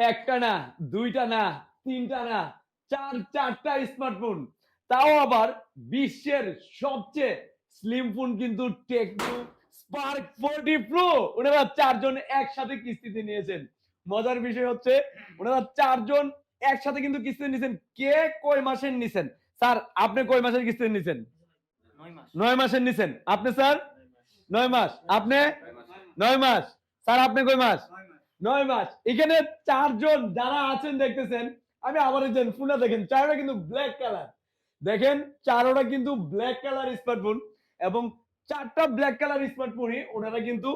একটা না, দুইটা না, তিনটা না, চারটা স্মার্টফোন, তাও আবার বিশ্বের সবচেয়ে স্লিম ফোন কিন্তু টেকনো স্পার্ক 40 প্রো। ওনারা চারজন একসাথে কিস্তিতে নিয়েছেন। মজার বিষয় হচ্ছে ওনারা চারজন একসাথে কিন্তু কিস্তিতে নিয়েছেন। কে কয় মাসের নিছেন? স্যার আপনি কয় মাসের কিস্তিতে নিছেন? 9 মাসের নিছেন। আপনি স্যার? 9 মাস। আপনি? 9 মাস। স্যার আপনি কয় মাস? 9 মাস। এখানে চারজন যারা আছেন দেখতেছেন, আমি আবার ফোনটা দেখেন, চারটা কিন্তু ব্ল্যাক কালার। দেখেন চারোটা কিন্তু ব্ল্যাক কালার স্মার্টফোন, এবং চারটা ব্ল্যাক কালার স্মার্টফোনই ওনারা কিন্তু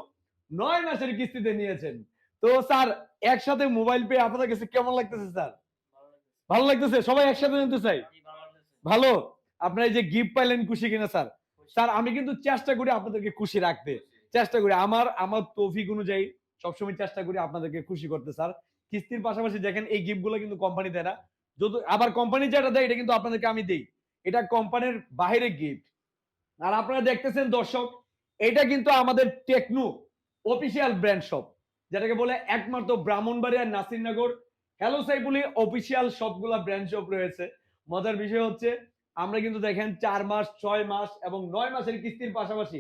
9 মাসের কিস্তিতে নিয়েছেন। তো স্যার একসাথে মোবাইল পেয়ে আপনাদের কাছে কেমন লাগতেছে স্যার? ভালো লাগতেছে? সবাই একসাথে নিতে চাই। ভালো। আপনারা এই যে গিফট পাইলেন, খুশি কিনা স্যার? স্যার আমি কিন্তু চেষ্টা করি আপনাদেরকে খুশি রাখতে, চেষ্টা করি আমার আমার তৌফিক অনুযায়ী সবসময় চেষ্টা করি আপনাদেরকে খুশি করতে স্যার। কিস্তির পাশাপাশি দেখেন এই গিফট গুলো কিন্তু কোম্পানি দেয় না, যদি আবার কোম্পানি যেটা দেয় এটা কিন্তু আপনাদেরকে আমি দেই, এটা কোম্পানির বাইরে গিফট। আর আপনারা দেখতেছেন দর্শক, এটা কিন্তু আমাদের টেকনো অফিসিয়াল ব্র্যান্ড শপ, যেটাকে বলে একমাত্র ব্রাহ্মণবাড়িয়া নাসিরনগর হ্যালো সাইবুলি অফিসিয়াল সবগুলা ব্র্যান্ড শপ রয়েছে। মজার বিষয় হচ্ছে আমরা কিন্তু দেখেন 4 মাস, 6 মাস এবং 9 মাসের কিস্তির পাশাপাশি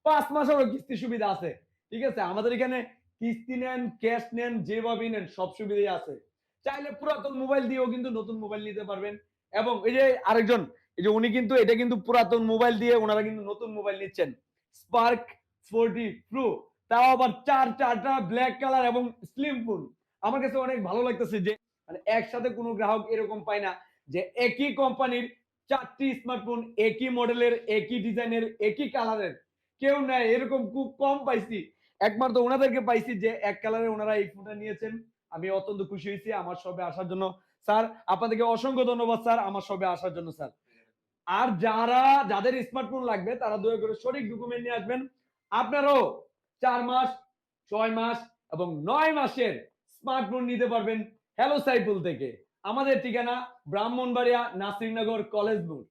5 মাসেরও কিস্তি সুবিধা আছে। ঠিক আছে, আমাদের এখানে কিস্তি নেন, ক্যাশ নেন, যেভাবে নেন সব সুবিধাই আছে। চাইলে পুরাতন মোবাইল দিয়েও কিন্তু নতুন মোবাইল নিতে পারবেন। এবং এই যে আরেকজন, এই যে উনি কিন্তু এটা কিন্তু পুরাতন মোবাইল দিয়ে ওনারা কিন্তু নতুন মোবাইল নিচ্ছেন, স্পার্ক 40 প্রো, তাও আবার চারটা ব্ল্যাক কালার এবং স্লিম ফোন। আমার কাছে অনেক ভালো লাগতেছে যে মানে একসাথে কোনো গ্রাহক এরকম পায় না যে একই কোম্পানির চারটি স্মার্টফোন, একই মডেলের, একই ডিজাইনের, একই কালারের কেউ নেয়, এরকম খুব কম পাইছি। একমাত্র ওনাদেরকে পাইছি যে এক কালারে ওনারা এই ফোনটা নিয়েছেন। আমি অত্যন্ত খুশি হয়েছি আমার সবে আসার জন্য। স্যার আপনাদেরকে অসংখ্য ধন্যবাদ স্যার আমার সবে আসার জন্য স্যার। আর যাদের স্মার্টফোন লাগবে তারা দয়া করে সঠিক ডকুমেন্ট নিয়ে আসবেন। আপনারাও 4 মাস, 6 মাস এবং 9 মাসের স্মার্টফোন নিতে পারবেন হ্যালো সাইফুল থেকে। আমাদের ঠিকানা ব্রাহ্মণবাড়িয়া নাসিরনগর কলেজ মোড়।